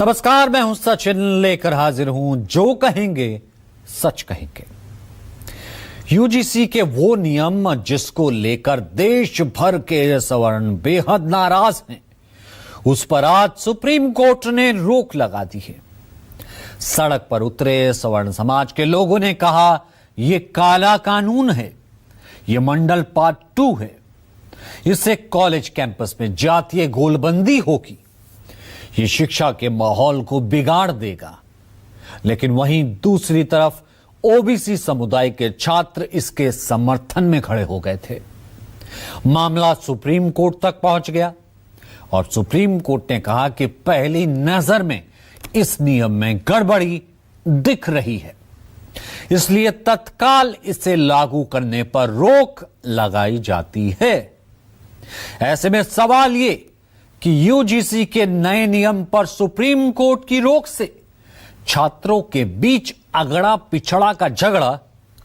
नमस्कार, मैं हूं सचिन, लेकर हाजिर हूं जो कहेंगे सच कहेंगे। यूजीसी के वो नियम जिसको लेकर देश भर के सवर्ण बेहद नाराज हैं, उस पर आज सुप्रीम कोर्ट ने रोक लगा दी है। सड़क पर उतरे सवर्ण समाज के लोगों ने कहा यह काला कानून है, यह मंडल पार्ट 2 है, इससे कॉलेज कैंपस में जातीय गोलबंदी होगी, ये शिक्षा के माहौल को बिगाड़ देगा। लेकिन वहीं दूसरी तरफ ओबीसी समुदाय के छात्र इसके समर्थन में खड़े हो गए थे। मामला सुप्रीम कोर्ट तक पहुंच गया और सुप्रीम कोर्ट ने कहा कि पहली नजर में इस नियम में गड़बड़ी दिख रही है, इसलिए तत्काल इसे लागू करने पर रोक लगाई जाती है। ऐसे में सवाल ये कि यूजीसी के नए नियम पर सुप्रीम कोर्ट की रोक से छात्रों के बीच अगड़ा पिछड़ा का झगड़ा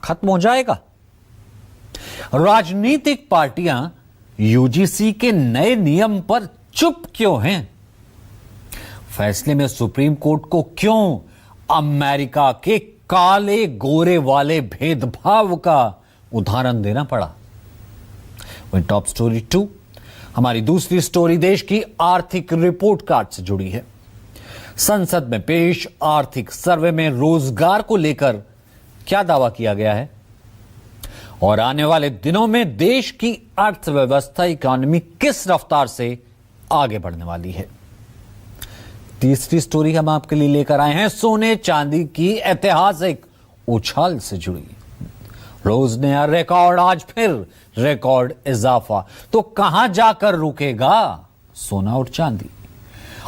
खत्म हो जाएगा। राजनीतिक पार्टियां यूजीसी के नए नियम पर चुप क्यों हैं? फैसले में सुप्रीम कोर्ट को क्यों अमेरिका के काले गोरे वाले भेदभाव का उदाहरण देना पड़ा? वहीं टॉप स्टोरी 2, हमारी दूसरी स्टोरी देश की आर्थिक रिपोर्ट कार्ड से जुड़ी है। संसद में पेश आर्थिक सर्वे में रोजगार को लेकर क्या दावा किया गया है और आने वाले दिनों में देश की अर्थव्यवस्था, इकोनॉमी किस रफ्तार से आगे बढ़ने वाली है। तीसरी स्टोरी हम आपके लिए लेकर आए हैं सोने चांदी की ऐतिहासिक उछाल से जुड़ी। रोज नया रिकॉर्ड, आज फिर रिकॉर्ड इजाफा, तो कहां जाकर रुकेगा सोना और चांदी?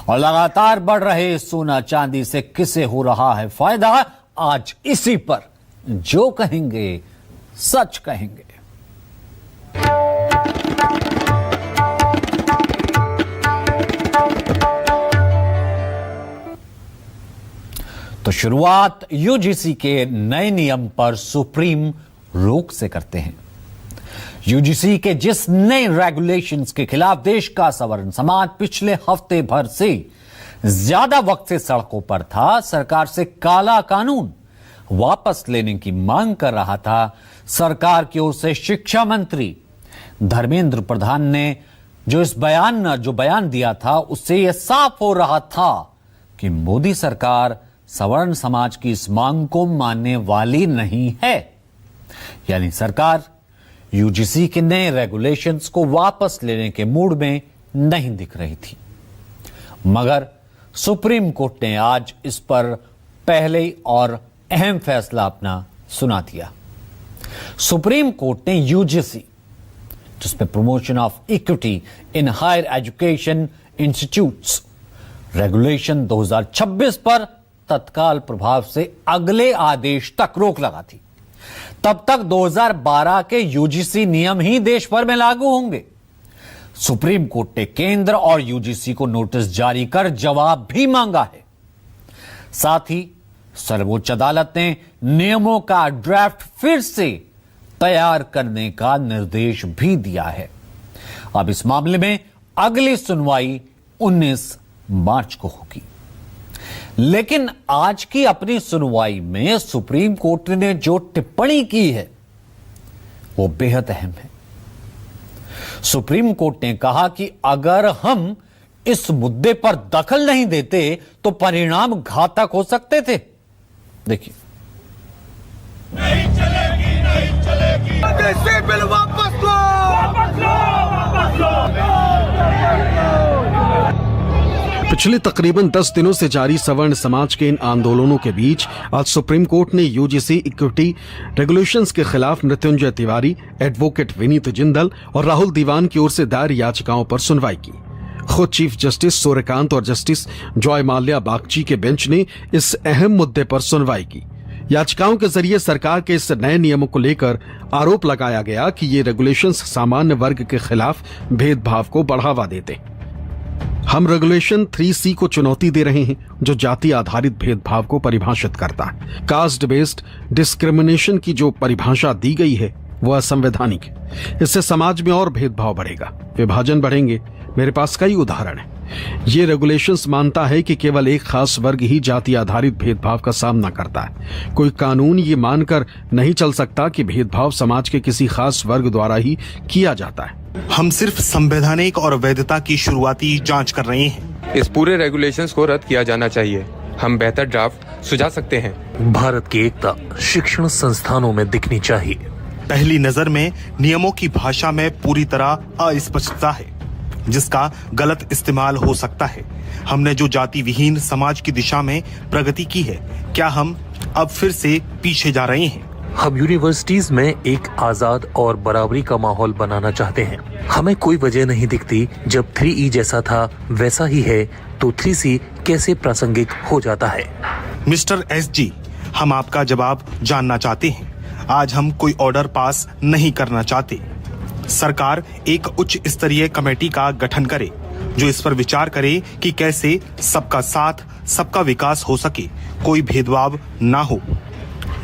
और लगातार बढ़ रहे सोना चांदी से किसे हो रहा है फायदा? आज इसी पर जो कहेंगे सच कहेंगे। तो शुरुआत यूजीसी के नए नियम पर सुप्रीम रोक से करते हैं। यूजीसी के जिस नए रेगुलेशंस के खिलाफ देश का सवर्ण समाज पिछले हफ्ते भर से ज्यादा वक्त से सड़कों पर था, सरकार से काला कानून वापस लेने की मांग कर रहा था, सरकार की ओर से शिक्षा मंत्री धर्मेंद्र प्रधान ने जो बयान दिया था, उससे यह साफ हो रहा था कि मोदी सरकार सवर्ण समाज की इस मांग को मानने वाली नहीं है। यानी सरकार यूजीसी के नए रेगुलेशंस को वापस लेने के मूड में नहीं दिख रही थी। मगर सुप्रीम कोर्ट ने आज इस पर पहले और अहम फैसला अपना सुना दिया। सुप्रीम कोर्ट ने यूजीसी, जिसमें promotion of equity in higher education institutes regulation 2026 पर तत्काल प्रभाव से अगले आदेश तक रोक लगा थी। तब तक 2012 के यूजीसी नियम ही देश भर में लागू होंगे। सुप्रीम कोर्ट ने केंद्र और यूजीसी को नोटिस जारी कर जवाब भी मांगा है। साथ ही सर्वोच्च अदालत ने नियमों का ड्राफ्ट फिर से तैयार करने का निर्देश भी दिया है। अब इस मामले में अगली सुनवाई 19 मार्च को होगी। लेकिन आज की अपनी सुनवाई में सुप्रीम कोर्ट ने जो टिप्पणी की है वो बेहद अहम है। सुप्रीम कोर्ट ने कहा कि अगर हम इस मुद्दे पर दखल नहीं देते तो परिणाम घातक हो सकते थे। देखिए, नहीं चलेगी, नहीं चलेगी। विदेशी बिल वापस लो, वापस लो, वापस लो। पिछले तकरीबन 10 दिनों से जारी सवर्ण समाज के इन आंदोलनों के बीच आज सुप्रीम कोर्ट ने यूजीसी इक्विटी रेगुलेशंस के खिलाफ मृत्युंजय तिवारी, एडवोकेट विनीत जिंदल और राहुल दीवान की ओर से दायर याचिकाओं पर सुनवाई की। खुद चीफ जस्टिस सूर्यकांत और जस्टिस जॉय माल्या बागची के बेंच ने इस अहम मुद्दे पर सुनवाई की। याचिकाओं के जरिए सरकार के इस नए नियमों को लेकर आरोप लगाया गया कि ये रेगुलेशंस सामान्य वर्ग के खिलाफ भेदभाव को बढ़ावा देते। हम रेगुलेशन 3C को चुनौती दे रहे हैं, जो जाति आधारित भेदभाव को परिभाषित करता है। कास्ट बेस्ड डिस्क्रिमिनेशन की जो परिभाषा दी गई है वो असंवैधानिक है। इससे समाज में और भेदभाव बढ़ेगा, विभाजन बढ़ेंगे। मेरे पास कई उदाहरण हैं। ये रेगुलेशंस मानता है कि केवल एक खास वर्ग ही जाति आधारित भेदभाव का सामना करता है। कोई कानून ये मानकर नहीं चल सकता कि भेदभाव समाज के किसी खास वर्ग द्वारा ही किया जाता है। हम सिर्फ संवैधानिक और वैधता की शुरुआती जांच कर रहे हैं। इस पूरे रेगुलेशंस को रद्द किया जाना चाहिए। हम बेहतर ड्राफ्ट सुझा सकते हैं। भारत की एकता शिक्षण संस्थानों में दिखनी चाहिए। पहली नजर में नियमों की भाषा में पूरी तरह अस्पष्टता है, जिसका गलत इस्तेमाल हो सकता है। हमने जो जाति विहीन समाज की दिशा में प्रगति की है, क्या हम अब फिर से पीछे जा रहे हैं? हम यूनिवर्सिटीज में एक आजाद और बराबरी का माहौल बनाना चाहते हैं। हमें कोई वजह नहीं दिखती जब 3E जैसा था वैसा ही है तो 3C कैसे प्रासंगिक हो जाता है। मिस्टर SG, हम आपका जवाब जानना चाहते हैं। आज हम कोई ऑर्डर पास नहीं करना चाहते। सरकार एक उच्च स्तरीय कमेटी का गठन करे जो इस पर विचार करे कि कैसे सबका साथ सबका विकास हो सके, कोई भेदभाव ना हो।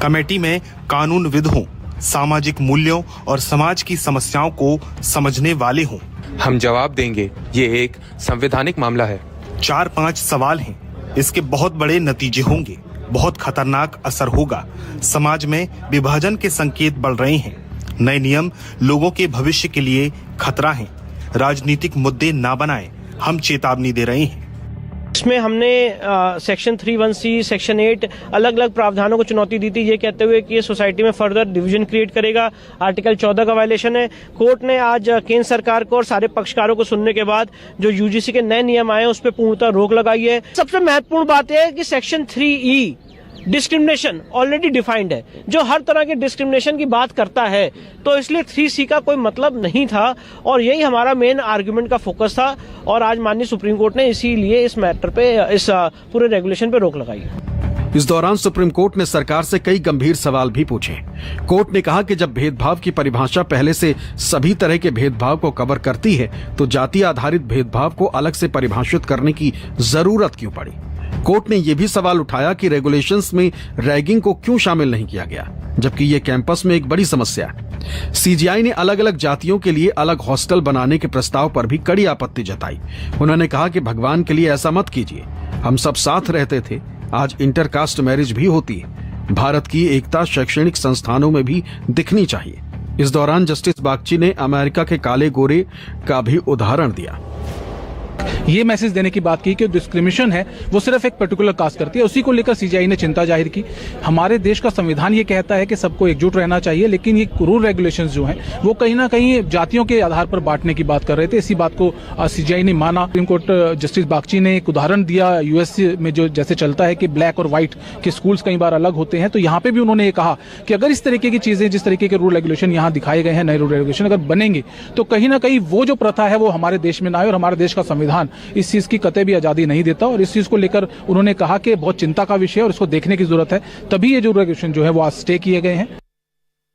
कमेटी में कानूनविद हों, सामाजिक मूल्यों और समाज की समस्याओं को समझने वाले हों। हम जवाब देंगे। ये एक संवैधानिक मामला है। 4-5 सवाल हैं। इसके बहुत बड़े नतीजे होंगे, बहुत खतरनाक असर होगा। समाज में विभाजन के संकेत बढ़ रहे हैं। नए नियम लोगों के भविष्य के लिए खतरा हैं। राजनीतिक मुद्दे ना बनाएं, हम चेतावनी दे रहे हैं। इसमें हमने सेक्शन 3(1)(c), सेक्शन 8 अलग अलग प्रावधानों को चुनौती दी थी, ये कहते हुए कि ये सोसाइटी में फर्दर डिवीजन क्रिएट करेगा। आर्टिकल 14 का वायलेशन है। कोर्ट ने आज केंद्र सरकार को और सारे पक्षकारों को सुनने के बाद जो यूजीसी के नए नियम आए उस पर पूर्णतः रोक लगाई है। सबसे महत्वपूर्ण बात यह है कि section 3E discrimination already defined है, जो हर तरह के डिस्क्रिमिनेशन की बात करता है, तो इसलिए 3C का कोई मतलब नहीं था और यही हमारा मेन आर्गुमेंट का फोकस था। और आज माननीय सुप्रीम कोर्ट ने इसीलिए इस मैटर पे, इस पूरे रेगुलेशन पे रोक लगाई है। इस दौरान सुप्रीम कोर्ट ने सरकार से कई गंभीर सवाल भी पूछे। कोर्ट ने कहा कि जब भेदभाव की परिभाषा पहले से सभी तरह के भेदभाव को कवर करती है तो जाति आधारित भेदभाव को अलग से परिभाषित करने की जरूरत क्यों पड़ी। कोर्ट ने यह भी सवाल उठाया कि रेगुलेशंस में रैगिंग को क्यों शामिल नहीं किया गया, जबकि ये कैंपस में एक बड़ी समस्या है। सीजीआई ने अलग अलग जातियों के लिए अलग हॉस्टल बनाने के प्रस्ताव पर भी कड़ी आपत्ति जताई। उन्होंने कहा कि भगवान के लिए ऐसा मत कीजिए, हम सब साथ रहते थे, आज इंटरकास्ट मैरिज भी होती है। भारत की एकता शैक्षणिक संस्थानों में भी दिखनी चाहिए। इस दौरान जस्टिस बागची ने अमेरिका के काले गोरे का भी उदाहरण दिया। ये मैसेज देने की बात की कि डिस्क्रिमिनेशन है वो सिर्फ एक पर्टिकुलर कास्ट करती है। उसी को लेकर सीजीआई ने चिंता जाहिर की। हमारे देश का संविधान ये कहता है कि सबको एकजुट रहना चाहिए, लेकिन ये रूल रेगुलेशंस जो हैं वो कहीं ना कहीं जातियों के आधार पर बांटने की बात कर रहे थे। इसी बात को सीजीआई ने माना। सुप्रीम कोर्ट जस्टिस बागची ने एक उदाहरण दिया, यूएस में जो जैसे चलता है कि ब्लैक और व्हाइट के स्कूल्स कई बार अलग होते हैं, तो यहाँ पे भी उन्होंने ये कहा कि अगर इस तरीके की चीजें, जिस तरीके के रूल रेगुलेशन यहाँ दिखाए गए हैं, नए रूल रेगुलेशन अगर बनेंगे तो कहीं ना कहीं वो जो प्रथा है वो हमारे देश में ना आए। और हमारे देश का संविधान इस चीज की कतई भी आजादी नहीं देता और इस चीज को लेकर उन्होंने कहा कि बहुत चिंता का विषय है और इसको देखने की जरूरत है। तभी ये जो रेगुलेशन जो है वो आज स्टे किए गए हैं।